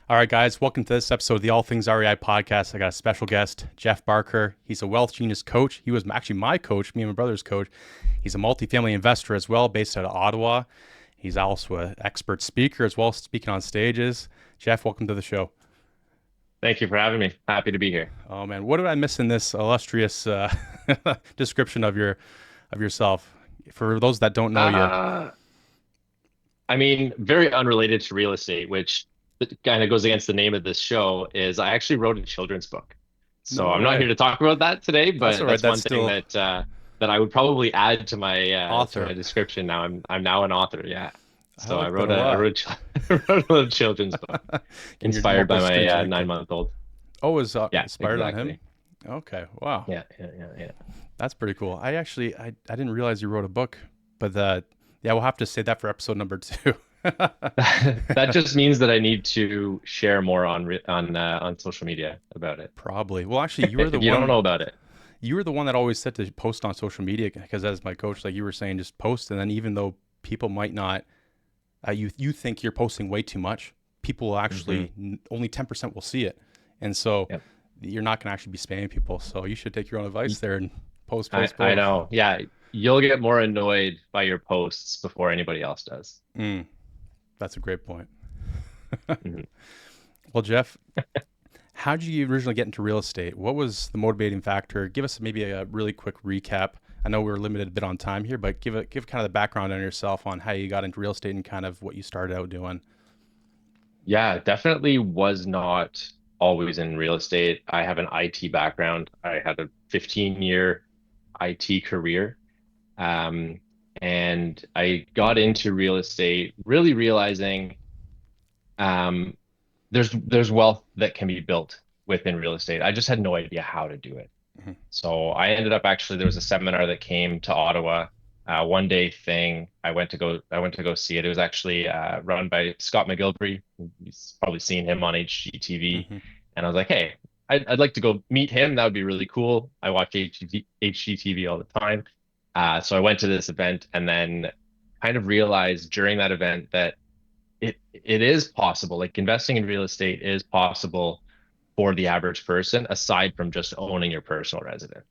All right, guys, welcome to this episode of the All Things REI podcast. I got a special guest, Jeff Barker. He's a wealth genius coach. He was actually my coach, me and my brother's coach. He's a multifamily investor as well, based out of Ottawa. He's also an expert speaker as well, speaking on stages. Jeff, welcome to the show. Thank you for having me. Happy to be here. Oh man, what did I miss in this illustrious description of yourself? For those that don't know you, Uh, very unrelated to real estate, which kind of goes against the name of this show, is I actually wrote a children's book. So no I'm not way. here to talk about that today, That's but all right. that's That's one thing still that I would probably add to my author. description now. I'm now an author, yeah. I So like that a I lot. wrote I wrote a children's book And your inspired by my strangely cool. 9-month old. Oh, was Yeah, inspired on him? exactly. Okay. Wow. Yeah. That's pretty cool. I didn't realize you wrote a book, but yeah, we'll have to say that for episode number two. That just means that I need to share more on social media about it. Probably. Well, actually, If you don't know about it. you were the one that always said to post on social media because as my coach, like you were saying, just post. And then even though people might not, you think you're posting way too much, people will Hmm. actually only 10% will see it, and so Yep. you're not going to actually be spamming people. So you should take your own advice Y- there and post, I post, I post. know. Yeah, you'll get more annoyed by your posts before anybody else does. Mm, that's a great point. Mhm. Well, Jeff, how did you originally get into real estate? What was the motivating factor? Give us maybe a really quick recap. I know we're limited a bit on time here, but give kind of the background on yourself on how you got into real estate and kind of what you started out doing. Yeah, definitely was not always in real estate. I have an IT background. I had a 15-year IT career. Um, and I got into real estate really realizing um, there's wealth that can be built within real estate. I just had no idea how to do it. Mhm. So I ended up actually there was a seminar that came to Ottawa, one day thing. I went to go see it. It was actually run by Scott McGilvery. You've probably seen him on HGTV. Mhm. And I was like, hey, I'd like to go meet him. That would be really cool. I watch HGTV all the time. So I went to this event and then kind of realized during that event that it is possible. Like investing in real estate is possible for the average person, aside from just owning your personal residence.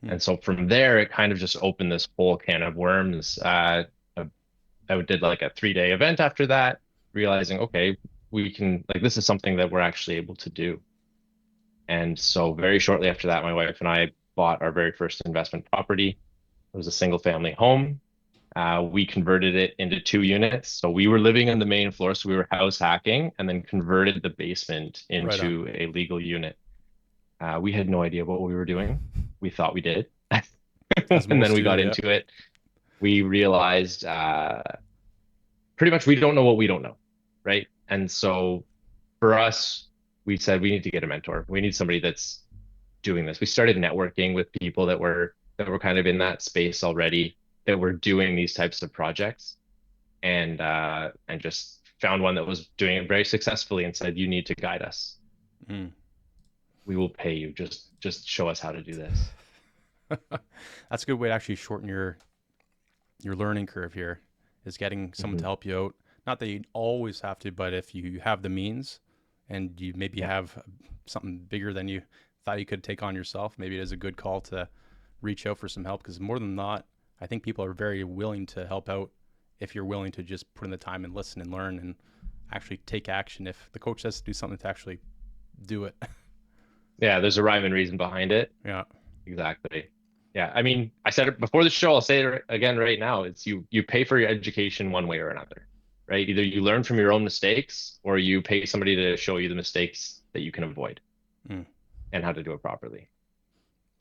Mhm. And so from there, it kind of just opened this whole can of worms. I did like a 3-day event after that, realizing, okay, we can, like, this is something that we're actually able to do. And so very shortly after that, my wife and I bought our very first investment property. It was a single family home. We converted it into 2 units. So we were living on the main floor, so we were house hacking and then converted the basement Right on. into a legal unit. We had no idea what we were doing. We thought we did. As And then most we do, got yeah. into it. We realized pretty much we don't know what we don't know, right? And so for us, we said we need to get a mentor. We need somebody that's doing this. We started networking with people that were kind of in that space already, that were doing these types of projects, and just found one that was doing it very successfully and said, you need to guide us. Mm. We will pay you. Just show us how to do this. That's a good way to actually shorten your learning curve here is getting someone to Hmm. help you out. Not that you always have to, but if you have the means and you maybe Yeah. have something bigger than you thought you could take on yourself, maybe it is a good call to reach out for some help because more than not, I think people are very willing to help out if you're willing to just put in the time and listen and learn and actually take action. If the coach says to do something, to actually do it. Yeah, there's a rhyme and reason behind it. Yeah. Exactly. Yeah, I said it before the show, I'll say it again right now. It's you pay for your education one way or another, right? Either you learn from your own mistakes or you pay somebody to show you the mistakes that you can avoid Mm. and how to do it properly.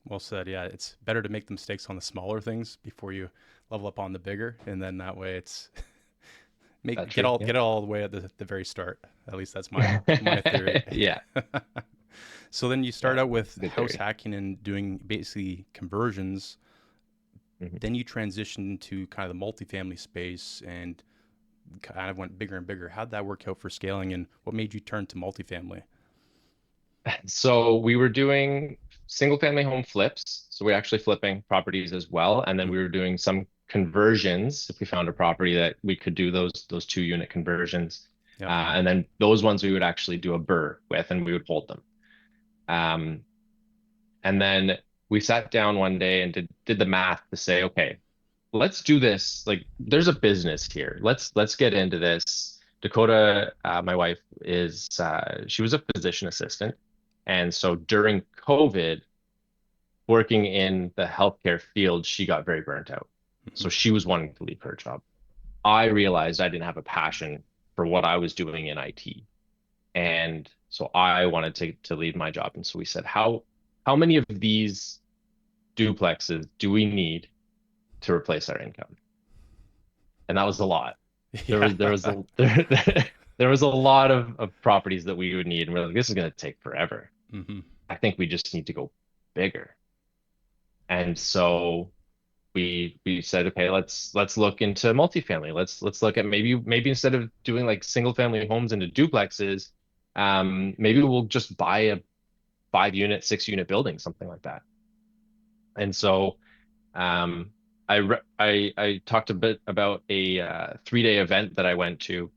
Well said. Yeah, it's better to make the mistakes on the smaller things before you level up on the bigger, and then that way it's That's true. Yeah. get it all the way at the very start. At least that's my theory. Yeah. So then you Yeah. start out with Good house theory. hacking and doing basically conversions. Mhm. Then you transition to kind of the multifamily space and kind of went bigger and bigger. How'd that work out for scaling, and what made you turn to multifamily? So we were doing single family home flips. So we're actually flipping properties as well. And then Mm. we were doing some conversions if we found a property that we could do those 2-unit conversions. Yep. And then those ones we would actually do a burr with and we would hold them. Um, and then we sat down one day and did the math to say, okay, let's do this. Like, there's a business here. Let's get into this. Dakota, my wife, is she was a physician assistant, and so during COVID, working in the healthcare field, she got very burnt out. Hmm. So she was wanting to leave her job. I realized I didn't have a passion for what I was doing in IT. And so I wanted to leave my job. And so we said, how many of these duplexes do we need to replace our income? And that was a lot. Yeah. There was a there was a lot of properties that we would need. And we're like, this is going to take forever. Hmm. I think we just need to go bigger. And so we said, okay, let's look into multifamily. Let's look at maybe instead of doing like single family homes into duplexes, maybe we'll just buy a 5 unit, 6 unit building, something like that. And so um, I talked a bit about a 3 day event that I went to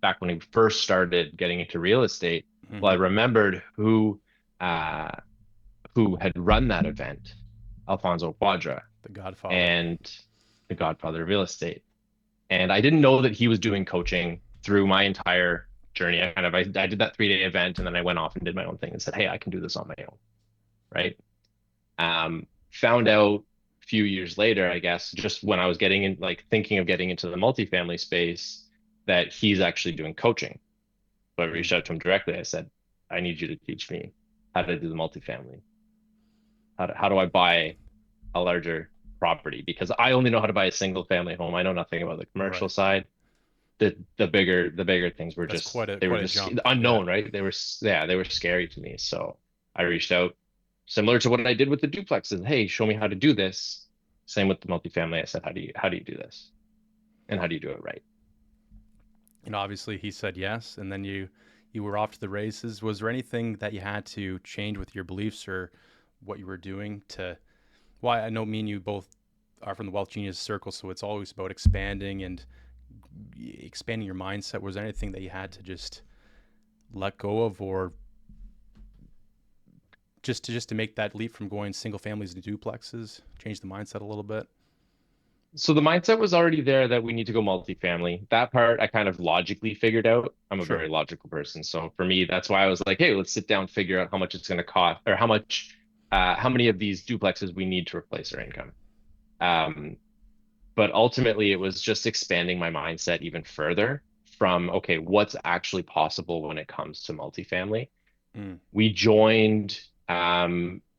back when we first started getting into real estate. Well, I Hmm. remembered uh, who had run that event, Alfonso Quadra, The Godfather. and the godfather of real estate. And I didn't know that he was doing coaching through my entire journey. I did that 3 day event and then I went off and did my own thing and said, hey, I can do this on my own. Right. Found out a few years later, I guess, just when I was getting in, like thinking of getting into the multifamily space, that he's actually doing coaching. So I Mm. reached out to him directly. I said, I need you to teach me how to do the multifamily. How do I buy a larger property? Because I only know how to buy a single family home. I know nothing about the commercial Right. side. The bigger things were That's just quite a they were quite a just jump. Yeah. unknown, right? They were scary to me. So I reached out, similar to what I did with the duplexes. Hey, show me how to do this. Same with the multifamily. I said, how do you do this? And how do you do it right? And obviously he said yes, and then you were off to the races. Was there anything that you had to change with your beliefs or what you were doing to? Well, I know me and you both are from the Wealth Genius Circle, so it's always about expanding and expanding your mindset. Was there anything that you had to just let go of, or just to make that leap from going single families to duplexes, change the mindset a little bit? So the mindset was already there that we need to go multifamily. That part I kind of logically figured out. I'm a Sure. very logical person. So for me, that's why I was like, hey, let's sit down, figure out how much it's going to cost or how many of these duplexes we need to replace our income. Um, but ultimately it was just expanding my mindset even further from, okay, what's actually possible when it comes to multifamily. Mm. We joined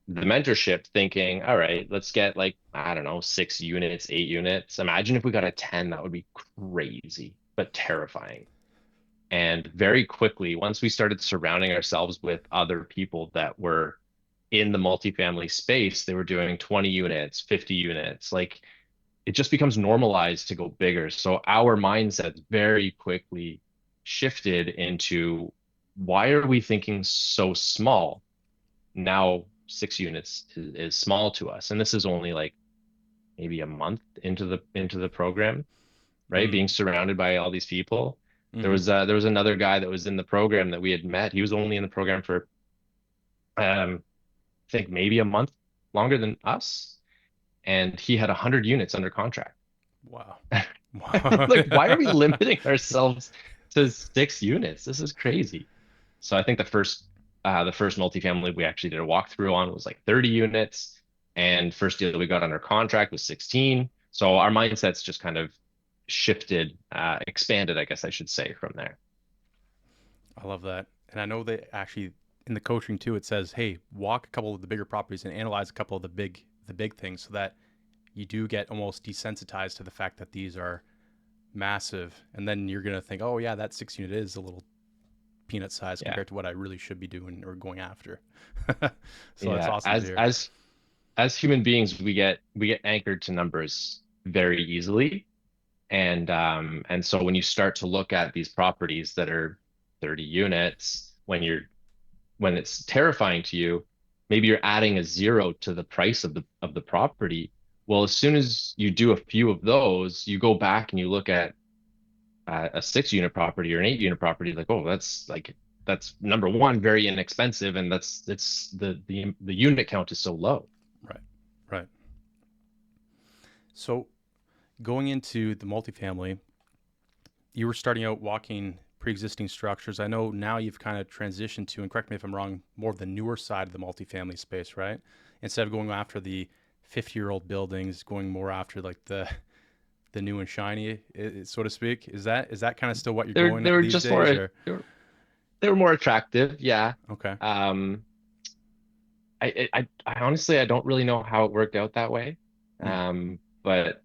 the mentorship thinking, all right, let's get like, I don't know, 6 units, 8 units. Imagine if we got a 10, that would be crazy, but terrifying. And very quickly, once we started surrounding ourselves with other people that were in the multifamily space, they were doing 20 units, 50 units. Like, it just becomes normalized to go bigger. So our mindsets very quickly shifted into, why are we thinking so small? Now 6 units is small to us. And this is only like maybe a month into the program, right? Mm. Being surrounded by all these people. Mm-hmm. There was another guy that was in the program that we had met. He was only in the program for I think maybe a month longer than us. And he had 100 units under contract. Wow. Like, why are we Wow. limiting ourselves to 6 units? This is crazy. So I think the first multifamily we actually did a walkthrough on was like 30 units, and first deal we got under contract was 16. So our mindsets just kind of shifted, expanded, I guess I should say, from there. I love that. And I know that actually in the coaching too, it says, hey, walk a couple of the bigger properties and analyze a couple of the big things so that you do get almost desensitized to the fact that these are massive. And then you're gonna think, oh yeah, that 6 unit is a little peanut size Yeah, compared to what I really should be doing or going after. So that's yeah. awesome to hear. As human beings, we get anchored to numbers very easily. And so when you start to look at these properties that are 30 units, when it's terrifying to you, maybe you're adding a zero to the price of the property. Well, as soon as you do a few of those, you go back and you look at a 6 unit property or an 8 unit property, like, oh, that's number one, very inexpensive, and that's it's the unit count is so low. Right. Right. So going into the multifamily, you were starting out walking pre-existing structures. I know now you've kind of transitioned to, and correct me if I'm wrong, more of the newer side of the multifamily space, right? Instead of going after the 50-year-old buildings, going more after like the new and shiny, so to speak. Is that kind of still what you're They going were these just days, more or they were more attractive, yeah. okay? Um, I honestly I don't really know how it worked out that way. Hmm. But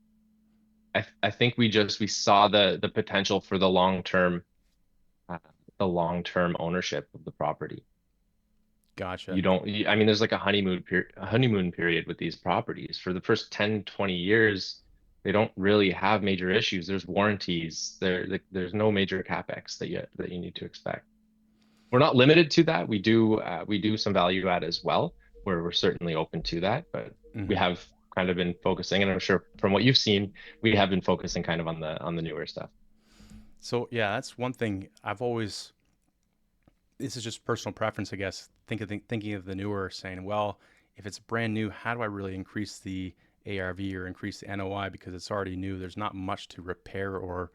I think we saw the potential for uh, the long-term ownership of the property. Gotcha. You don't, I mean, there's like a honeymoon period with these properties. For the first 10, 20 years, they don't really have major issues. There's warranties. There's no major capex that you need to expect. We're not limited to that. We do some value add as well, where we're certainly open to that, but we Hmm. have kind of been focusing, and I'm sure from what you've seen, we have been focusing kind of on the newer stuff. So yeah, that's one thing I've always. This is just personal preference, I guess. Thinking of the newer, saying, well, if it's brand new, how do I really increase the ARV or increase the NOI because it's already new? There's not much to repair or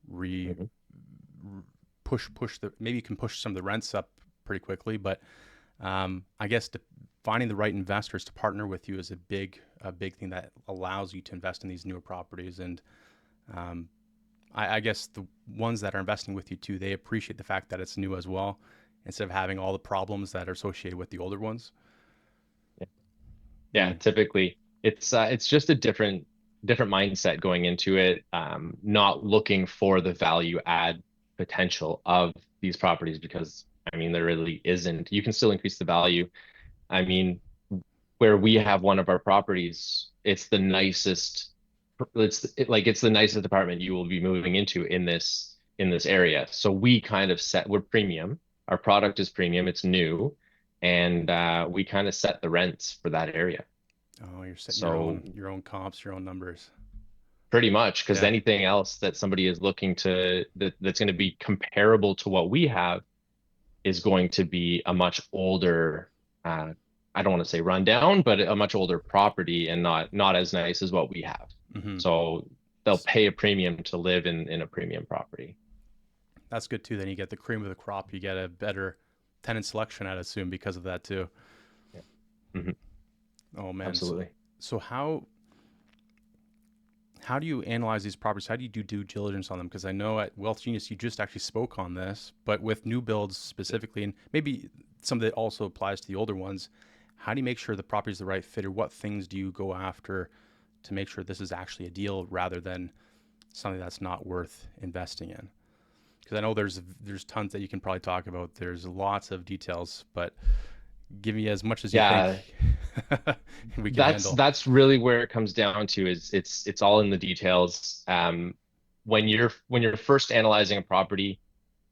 re Mhm. push the. Maybe you can push some of the rents up pretty quickly, but I guess finding the right investors to partner with you is a big thing that allows you to invest in these newer properties. And um, I guess the ones that are investing with you too, they appreciate the fact that it's new as well, instead of having all the problems that are associated with the older ones. Yeah, Mm. typically it's just a different mindset going into it, not looking for the value add potential of these properties because I mean there really isn't. You can still increase the value. I mean, where we have one of our properties, it's the nicest apartment you will be moving into in this area. So we kind of we're premium. Our product is premium, it's new, and we kind of set the rents for that area. Oh, you're setting your So own comps, your own numbers. pretty much, because Yeah. anything else that somebody is looking that's going to be comparable to what we have is going to be a much older, uh, I don't want to say rundown, but a much older property and not as nice as what we have. Hmm. So they'll pay a premium to live in a premium property. That's good too. Then you get the cream of the crop. You get a better tenant selection, I'd assume, because of that too. Yeah. Mhm. Oh man. So, Absolutely. so how do you analyze these properties? How do you do due diligence on them? Because I know at Wealth Genius you just actually spoke on this, but with new builds specifically, and maybe some of it also applies to the older ones. How do you make sure the property is the right fit, or what things do you go after to make sure this is actually a deal rather than something that's not worth investing in? Because I know there's tons that you can probably talk about. There's lots of details, but give me as much as you think Yeah, we can that's handle. that's really where it comes down to is it's all in the details. When you're first analyzing a property,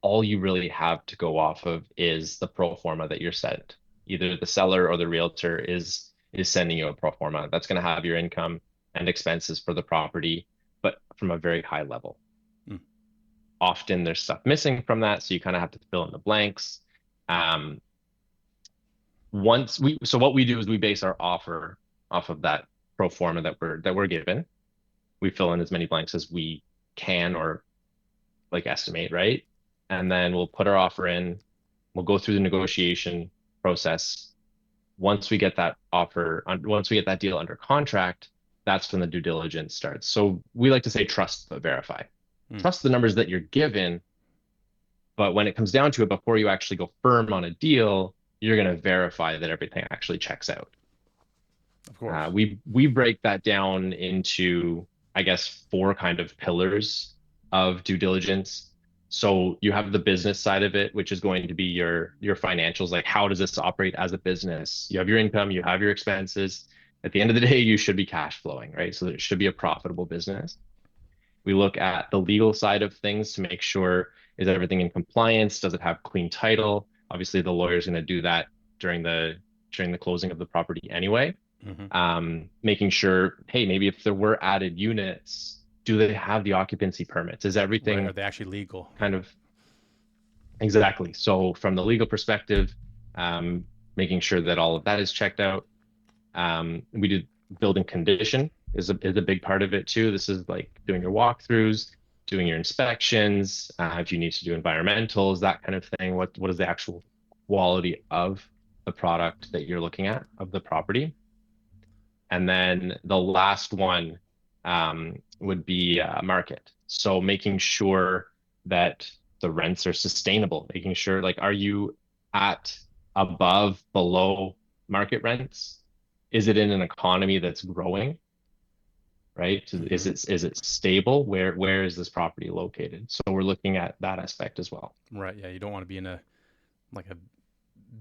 all you really have to go off of is the pro forma that you're sent. Either the seller or the realtor is sending you a pro forma that's going to have your income and expenses for the property, but from a very high level. Mm. Often there's stuff missing from that, so you kind of have to fill in the blanks. Um, so what we do is we base our offer off of that pro forma that we're given. We fill in as many blanks as we can or like estimate, right? And then we'll put our offer in. We'll go through the negotiation process. Once we get that deal under contract, that's when the due diligence starts. So we like to say trust but verify. Mm. Trust the numbers that you're given, but when it comes down to it, before you actually go firm on a deal, you're going to verify that everything actually checks out. Of course. We break that down into, I guess, four kind of pillars of due diligence. So you have the business side of it, which is going to be your financials, like how does this operate as a business? You have your income, you have your expenses. At the end of the day, you should be cash flowing, right? So it should be a profitable business. We look at the legal side of things to make sure is everything in compliance? Does it have clean title? Obviously, the lawyer's going to do that during the closing of the property anyway. Hmm. Making sure, hey, maybe if there were added units, do they have the occupancy permits? Is Right? Are everything they actually legal? kind of exactly? So from the legal perspective, um, making sure that all of that is checked out. We did building condition is a big part of it too. This is like doing your walkthroughs, doing your inspections, if you need to do environmentals, that kind of thing. What is the actual quality of the product that you're looking at of the property? And then the last one would be market. So making sure that the rents are sustainable, making sure like, are you at above, below market rents? Is it in an economy that's growing, right? Hmm. Is it stable? Where is this property located? So we're looking at that aspect as well. Right. Yeah. You don't want to be in a like a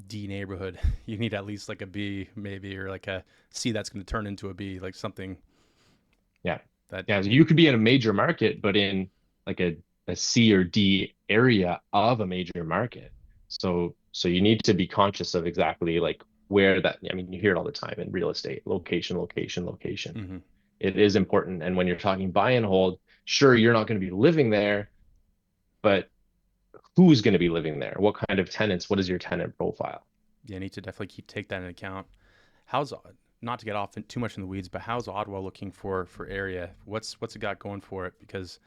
D neighborhood. You need at least like a B maybe, or like a C that's going to turn into a B, like something Yeah. that. Yeah. So you could be in a major market, but in like a C or D area of a major market. So you need to be conscious of exactly like where that, I mean, you hear it all the time in real estate, location, location, location. Hmm. It is important. And when you're talking buy and hold, sure, you're not going to be living there, but who's going to be living there? What kind of tenants? What is your tenant profile? Yeah, you need to definitely take that into account. How's not to get off too much in the weeds, but how's Ottawa looking for area? What's it got going for it? Because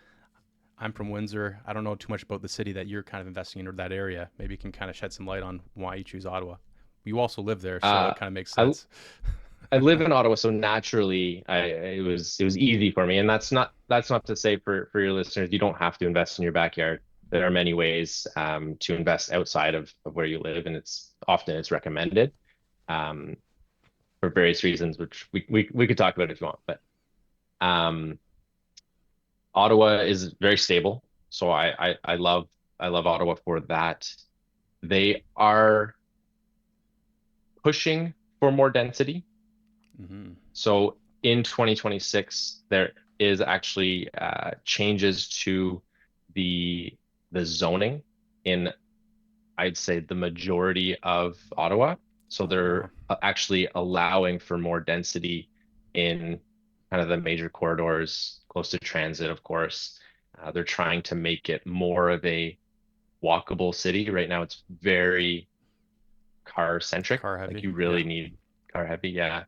I'm from Windsor. I don't know too much about the city that you're kind of investing in or that area. Maybe you can kind of shed some light on why you choose Ottawa. You also live there, so Uh, it kind of makes I sense. I live in Ottawa, so naturally, it was easy for me. And that's not to say for your listeners, you don't have to invest in your backyard. There are many ways to invest outside of where you live, and it's recommended um, for various reasons, which we could talk about if you want. But um, Ottawa is very stable, so I love Ottawa for that. They are pushing for more density. Hmm. So in 2026, there is actually changes to the the zoning in, I'd say, the majority of Ottawa. So Oh they're wow. actually allowing for more density in kind of the major corridors, close to transit, of course. They're trying to make it more of a walkable city. Right now, it's very car centric. Car Like heavy. you Yeah. really need car heavy, yeah.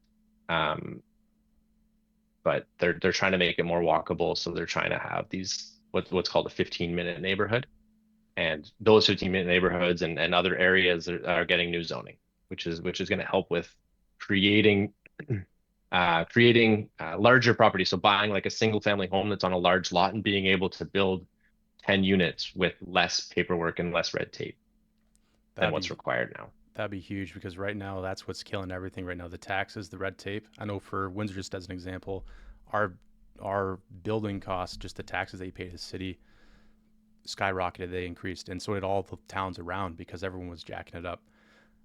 Um, but they're trying to make it more walkable. So they're trying to have these what's called a 15-minute neighborhood, and those 15-minute neighborhoods and other areas are getting new zoning, which is going to help with creating creating larger properties. So buying like a single family home that's on a large lot and being able to build 10 units with less paperwork and less red tape than That'd what's be required now. that'd be huge because right now that's what's killing everything right now. The taxes, the red tape. I know for Windsor, just as an example, our our building costs, just the taxes they pay to the city, skyrocketed. They increased, and so did all the towns around because everyone was jacking it up.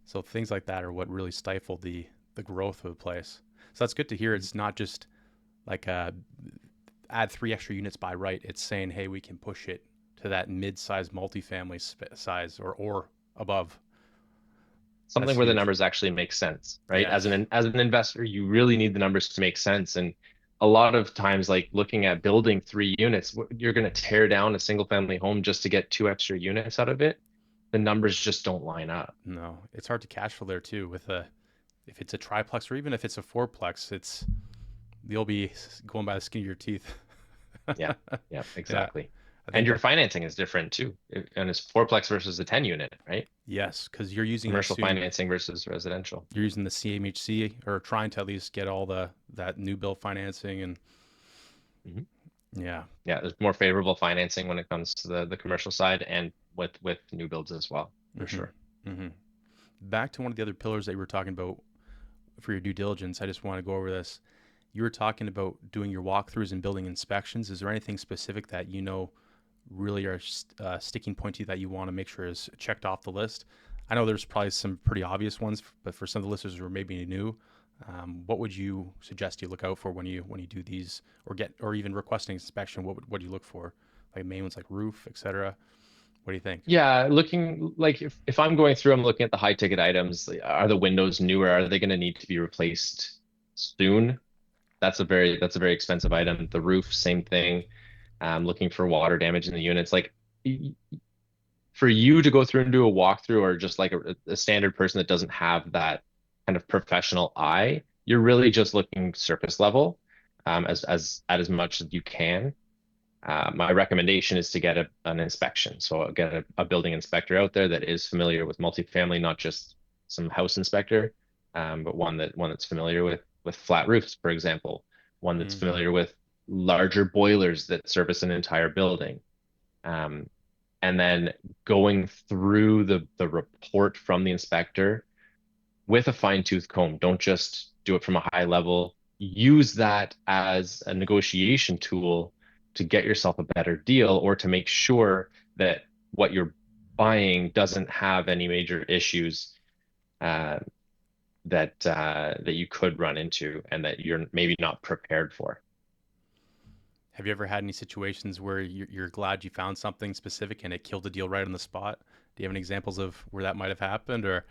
So things like that are what really stifled the growth of the place. So that's good to hear. It's not just like add 3 extra units by right. It's saying, hey, we can push it to that mid-sized multifamily size or above. That's Something where the huge. numbers actually make sense, right? Yeah. As an investor, you really need the numbers to make sense. And a lot of times, like looking at building 3 units, you're going to tear down a single family home just to get 2 extra units out of it. The numbers just don't line up. No, it's hard to cash flow there too. With a if it's a triplex or even if it's a fourplex, it's you'll be going by the skin of your teeth. Yeah, yeah, Yeah, exactly. I And think your that financing is different too. And it's fourplex versus a 10 unit, right? yes, because you're using, I Commercial assume, financing versus residential. you're using the CMHC or trying to at least get all the that new build financing and Mhm. yeah. Yeah, there's more favorable financing when it comes to the commercial side and with new builds as well, for Hmm. sure. Hmm. Back to one of the other pillars that you were talking about for your due diligence. I just want to go over this. You were talking about doing your walkthroughs and building inspections. Is there anything specific that you know really are sticking point to you that you want to make sure is checked off the list? I know there's probably some pretty obvious ones, but for some of the listeners who are maybe new, what would you suggest you look out for when you do these or get or even requesting inspection? What do you look for? Like main ones like roof, etc. What do you think? Yeah, looking like if I'm going through, I'm looking at the high ticket items. Like, are the windows newer? Are they going to need to be replaced soon? that's a very expensive item. The roof, same thing. Looking for water damage in the units. Like for you to go through and do a walkthrough, or just like a standard person that doesn't have that kind of professional eye, you're really just looking surface level, as at as much as you can. My recommendation is to get an inspection. So get a building inspector out there that is familiar with multifamily, not just some house inspector, but one that's familiar with flat roofs, for example, one that's Mm. familiar with larger boilers that service an entire building. Um, and then going through the report from the inspector with a fine-tooth comb. Don't just do it from a high level. Use that as a negotiation tool to get yourself a better deal, or to make sure that what you're buying doesn't have any major issues uh, that you could run into and that you're maybe not prepared for. Have you ever had any situations where you're glad you found something specific and it killed the deal right on the spot? Do you have any examples of where that might have happened? Or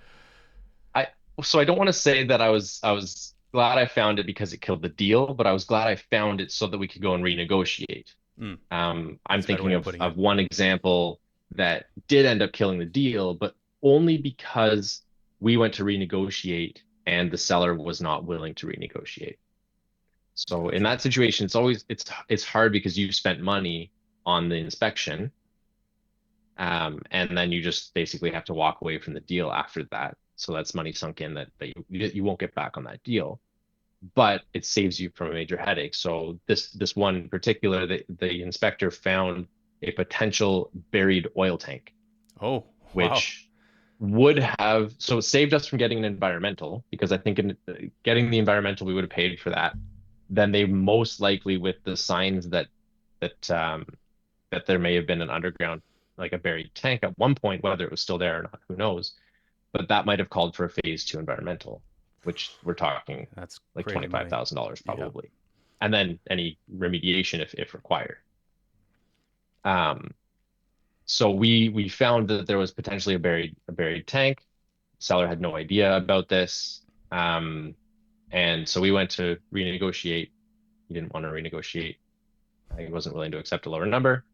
I so I don't want to say that I was glad I found it because it killed the deal, but I was glad I found it so that we could go and renegotiate. mm, I'm that's a better way thinking of putting it. of one example that did end up killing the deal, but only because we went to renegotiate and the seller was not willing to renegotiate. So in Gotcha. that situation, it's hard because you spent money on the inspection, and then you just basically have to walk away from the deal after that. So that's money sunk in that you won't get back on that deal, but it saves you from a major headache. So this one in particular, the inspector found a potential buried oil tank, Oh, wow. which would have so it saved us from getting an environmental, because I think in getting the environmental we would have paid for that. Then they most likely, with the signs that that there may have been an underground, like a buried tank at one point, whether it was still there or not, who knows? But that might have called for a phase two environmental, which we're talking That's like crazy money. $25,000 Yeah. probably, and then any remediation if required. Um, so we found that there was potentially a buried tank. Seller had no idea about this, and so we went to renegotiate. He didn't want to renegotiate. He wasn't willing to accept a lower number,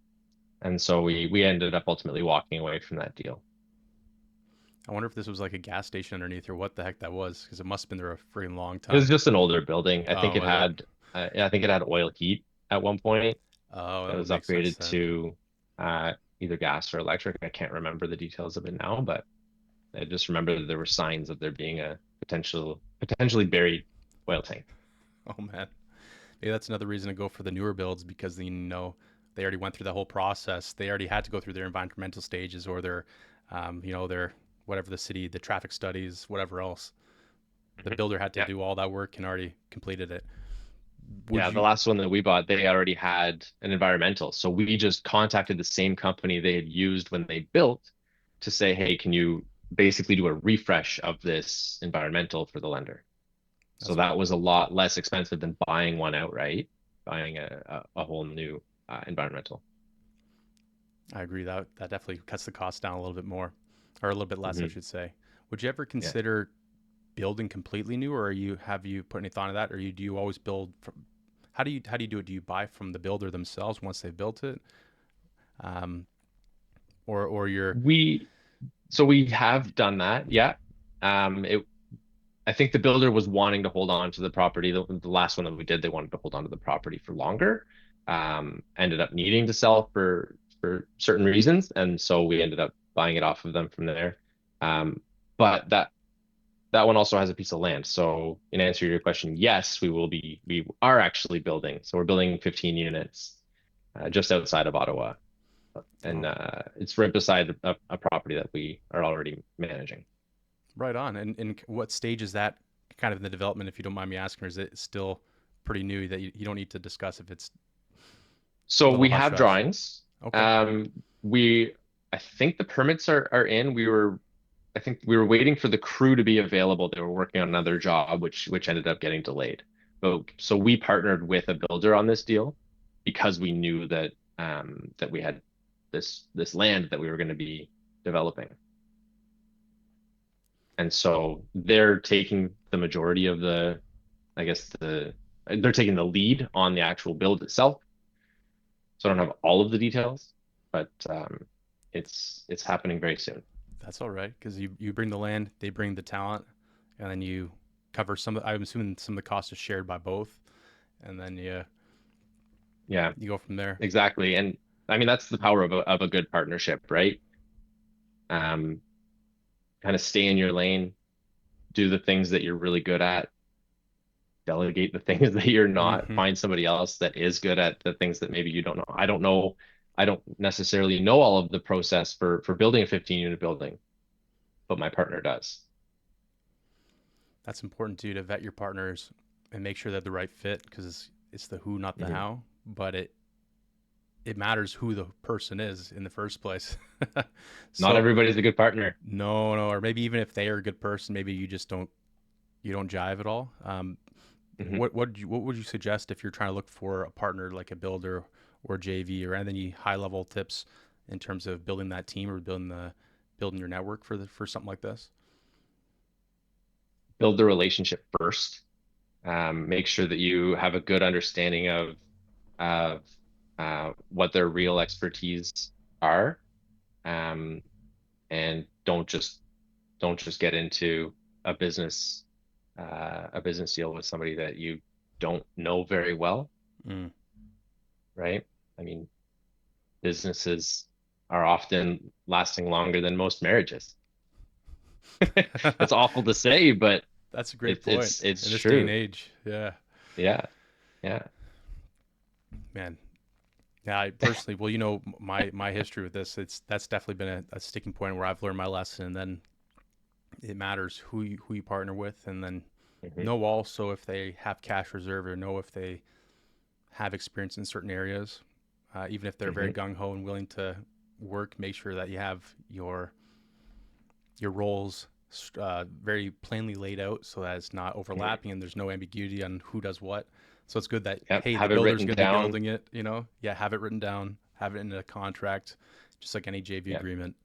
and so we ended up ultimately walking away from that deal. I wonder if this was like a gas station underneath or what the heck that was, because it must have been there a freaking long It was time. just an older building. Oh, was it? I think it had oil heat at one point. Oh, It that would was make sense upgraded then. to either gas or electric. I can't remember the details of it now, but I just remember that there were signs of there being a potentially buried oil tank. Oh man, maybe that's another reason to go for the newer builds because they already went through the whole process. They already had to go through their environmental stages or their whatever the city, the traffic studies, whatever else. The Mhm. builder had to Yeah. do all that work and already completed it. Would Yeah, the you? last one that we bought, they already had an environmental. So we just contacted the same company they had used when they built to say, hey, can you basically do a refresh of this environmental for the lender? So That's that was a lot less expensive than buying one outright, buying a whole new environmental. I agree that definitely cuts the cost down a little bit more, or a little bit less, I Hmm. should say. Would you ever Yeah. consider building completely new, or have you put any thought into that, or do you always build from? How do you do it? Do you buy from the builder themselves once they've built it, um, or you're We so we have done that. Yeah. It I think the builder was wanting to hold on to the property. The last one that we did, they wanted to hold on to the property for longer. Ended up needing to sell for certain reasons, and so we ended up buying it off of them from there. Um, but that one also has a piece of land. So in answer to your question, yes, we are actually building. So we're building 15 units just outside of Ottawa, and oh, it's right beside a property that we are already managing. right on? And what stage is that kind of in the development, if you don't mind me asking, or is it still pretty new that you don't need to discuss if it's a So little we hush have hush? drawings. Okay, Um, we I think the permits are in. I think we were waiting for the crew to be available. They were working on another job, which ended up getting delayed. But so we partnered with a builder on this deal because we knew that we had this land that we were going to be developing. And so they're taking the majority of the, I guess, the they're taking the lead on the actual build itself. So I don't have all of the details, but it's happening very soon. That's all right because you bring the land, they bring the talent, and then you cover some. I'm assuming some of the cost is shared by both, and then Yeah, you go from there. exactly. And I mean that's the power of a good partnership, right? Um, Kind of stay in your lane, do the things that you're really good at, delegate the things that you're not, Hmm. find somebody else that is good at the things that maybe you don't know. I don't know. I don't necessarily know all of the process for building a 15 unit building, but my partner does. That's important too to vet your partners and make sure they're the right fit because it's the who, not the Mhm. how. But it matters who the person is in the first place. Not So everybody's a good partner. no, or maybe even if they are a good person, maybe you don't jive at all. Mhm. What would you suggest if you're trying to look for a partner like a builder or JV or any high level tips in terms of building that team or building your network for something like this? Build the relationship first. Make sure that you have a good understanding of what their real expertise are, um, and don't just get into a a business deal with somebody that you don't know very well, Mm. right? I mean, businesses are often lasting longer than most marriages. It's awful to say, but That's a great point it's in this day and true. age. Yeah, Yeah, yeah. man. Yeah, I personally, well, my history with this, that's definitely been a sticking point where I've learned my lesson. And then it matters who you partner with, and then Hmm. know also if they have cash reserve or know if they have experience in certain areas. Even if they're very Hmm. gung ho and willing to work, make sure that you have your roles very plainly laid out so that it's not Hmm. overlapping and there's no ambiguity on who does what. So it's good that Yep. hey, the Have it builder's written going to be down. building it. Yeah, have it written down, have it in a contract, just like any JV Yep. agreement.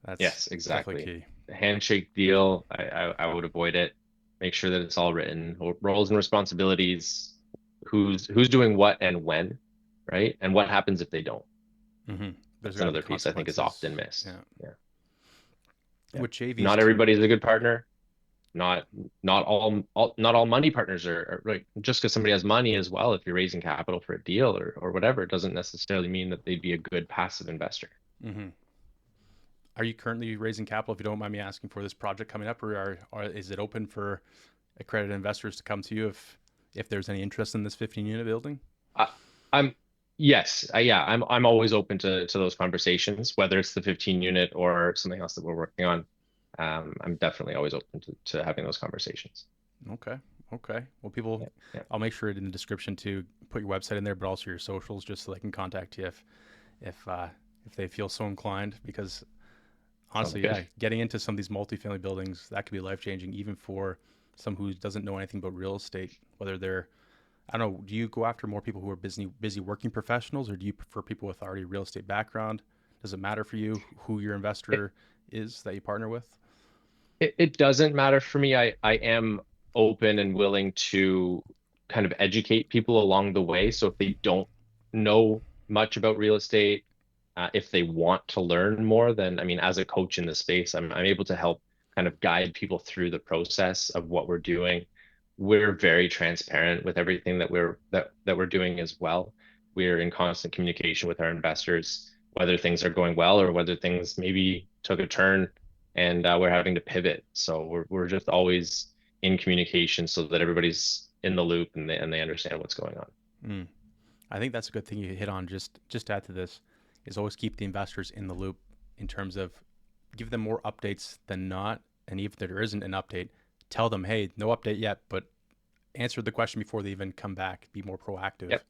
That's Yes, definitely exactly. key. The handshake deal, I would avoid it. Make sure that it's all written, roles and responsibilities, who's doing what and when, right? And what happens if they don't. Hmm. There's That's got to be another piece I think is consequences. often missed. Yeah. Yeah. Yeah. With JVs Not too. everybody's a good partner. Not not all money partners are right. Just because somebody has money as well, if you're raising capital for a deal or whatever, it doesn't necessarily mean that they'd be a good passive investor. Hmm. Are you currently raising capital, if you don't mind me asking, for this project coming up, or is it open for accredited investors to come to you if there's any interest in this 15 unit building? I, I'm yes, yeah, I'm always open to those conversations, whether it's the 15 unit or something else that we're working on. I'm definitely always open to having those conversations. Okay. Okay. Well, people, Yeah, yeah, I'll make sure in the description to put your website in there, but also your socials, just so they can contact you if uh, if they feel so inclined. Because sounds honestly, good. yeah, getting into some of these multifamily buildings that could be life changing, even for some who doesn't know anything about real estate. Whether they're, I don't know, do you go after more people who are busy working professionals, or do you prefer people with already real estate background? Does it matter for you who your It, investor is that you partner with? it doesn't matter for me. I am open and willing to kind of educate people along the way. So if they don't know much about real estate, if they want to learn more, then I mean, as a coach in the space, I'm able to help kind of guide people through the process of what we're doing. We're very transparent with everything that we're doing as well. We're in constant communication with our investors, whether things are going well or whether things maybe took a turn and we're having to pivot. So we're just always in communication so that everybody's in the loop and they understand what's going on. Mm. I think that's a good thing you hit on. Just to add to this, is always keep the investors in the loop in terms of give them more updates than not. And even if there isn't an update, tell them, hey, no update yet, but answer the question before they even come back. Be more proactive. Yep,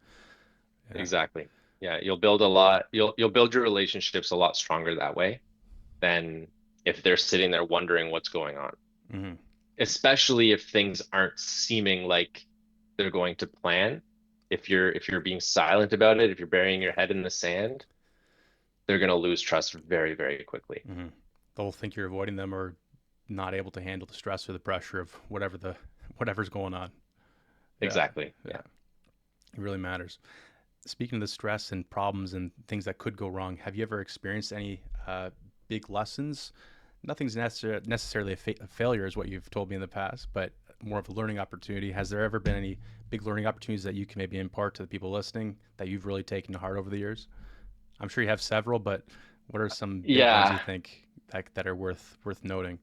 Yeah. exactly. Yeah, you'll build a lot, you'll build your relationships a lot stronger that way than if they're sitting there wondering what's going on. Hmm. Especially if things aren't seeming like they're going to plan. If you're being silent about it, if you're burying your head in the sand, they're going to lose trust very, very quickly. Hmm. They'll think you're avoiding them or not able to handle the stress or the pressure of whatever's going on. Yeah, exactly. yeah, Yeah. it really matters. Speaking of the stress and problems and things that could go wrong, have you ever experienced any big lessons? Nothing's necessarily a failure, is what you've told me in the past, but more of a learning opportunity. Has there ever been any big learning opportunities that you can maybe impart to the people listening that you've really taken to heart over the years? I'm sure you have several, but what are some big ones you Yeah. think that are worth noting?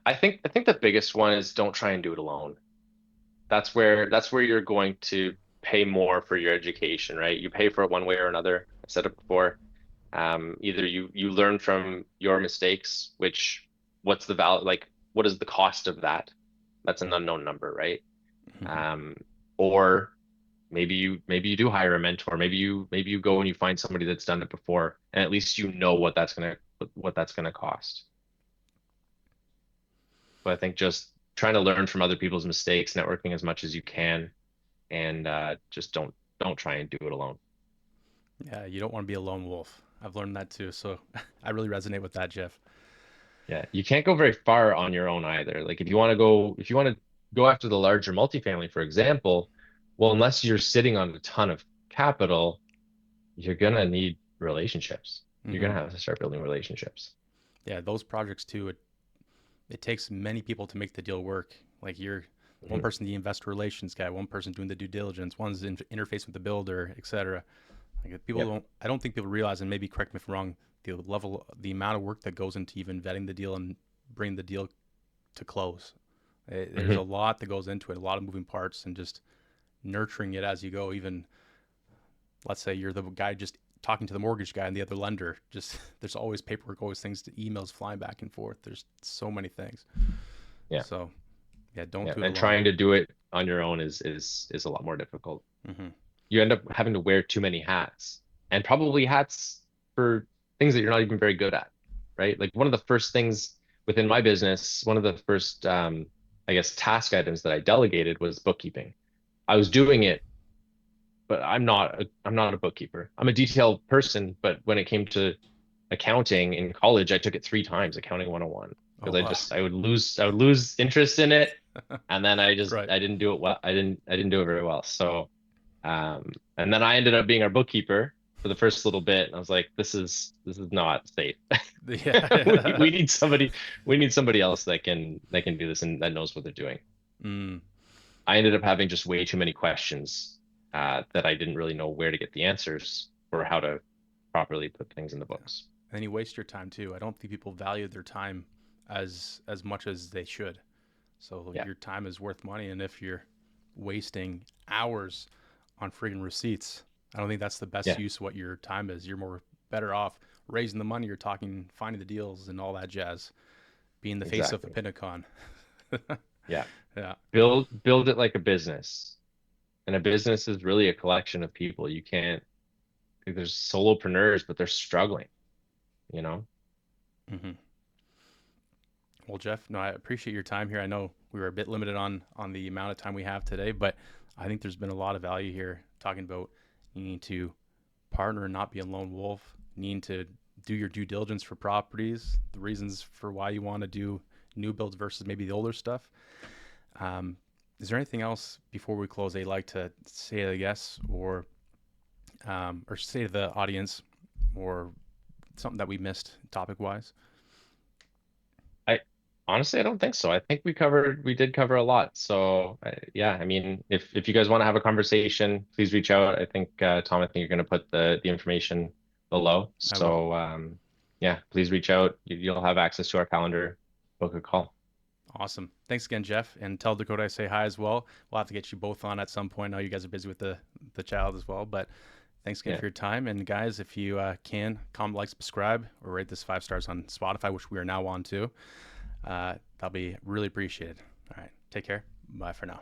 I think the biggest one is don't try and do it alone. That's where you're going to pay more for your education, right? You pay for it one way or another. I said it before. Either you learn from your mistakes, which what's the value, like what is the cost of that? That's an unknown number, right? Mm-hmm. Um, or maybe you do hire a mentor. Maybe you go and you find somebody that's done it before, and at least you know what that's gonna cost. But I think just trying to learn from other people's mistakes, networking as much as you can, and just don't try and do it alone. Yeah, you don't want to be a lone wolf. I've learned that too, so I really resonate with that, Jeff. Yeah, you can't go very far on your own either. Like if you want to go after the larger multifamily, for example, well, unless you're sitting on a ton of capital, you're gonna need relationships. You're Mm-hmm. gonna have to start building relationships. Yeah, those projects too. It takes many people to make the deal work. Like you're one Mhm. person, the investor relations guy, one person doing the due diligence, one's interface with the builder, etc. Like people Yep. don't. I don't think people realize, and maybe correct me if I'm wrong. The amount of work that goes into even vetting the deal and bringing the deal to close. There's a Mhm. lot that goes into it, a lot of moving parts, and just nurturing it as you go. Even let's say you're the guy just talking to the mortgage guy and the other lender. Just there's always paperwork, always things, emails flying back and forth. There's so many things. Yeah. So yeah, don't Yeah. do it And alone. trying to do it on your own is a lot more difficult. Hmm. You end up having to wear too many hats, and probably hats for things that you're not even very good at, right? Like one of the first things within my business, one of the first I guess task items that I delegated was bookkeeping. I was doing it, but I'm not a bookkeeper. I'm a detailed person, but when it came to accounting in college, I took it 3 times, accounting 101, Oh because I wow. just I would lose interest in it, and then Right. I didn't do it well. I didn't do it very well. So and then I ended up being our bookkeeper for the first little bit, and I was like, this is not safe. Yeah. We Yeah. need somebody else that can do this and that knows what they're doing. Mm, I ended up having just way too many questions that I didn't really know where to get the answers or how to properly put things in the yeah. books. And then you waste your time too. I don't think people value their time as much as they should. So Yeah, your time is worth money, and if you're wasting hours on friggin' receipts, I don't think that's the best yeah, use of what your time is. You're more better off raising the money. You're talking, finding the deals, and all that jazz. Being the face of exactly. Opinicon. Yeah, Yeah. build it like a business, and a business is really a collection of people. You can't. Like, there's solopreneurs, but they're struggling. You know. Hmm. Well, Jeff, no, I appreciate your time here. I know we were a bit limited on the amount of time we have today, but I think there's been a lot of value here talking about needing to partner and not be a lone wolf, needing to do your due diligence for properties, the reasons for why you want to do new builds versus maybe the older stuff. Um, is there anything else before we close that you'd like to say to the guests or say to the audience or something that we missed topic wise? I honestly I don't think so. I think we did cover a lot. So yeah, I mean, if you guys want to have a conversation, please reach out. I think Tom, I think you're going to put the information below. I will. So yeah, please reach out. You'll have access to our calendar. Book a call. Awesome. Thanks again, Jeff. And tell Dakota I say hi as well. We'll have to get you both on at some point. I know you guys are busy with the child as well, but thanks again Yeah, for your time. And guys, if you can, comment, like, subscribe, or rate this 5 stars on Spotify, which we are now on too. That'll be really appreciated. All right. Take care. Bye for now.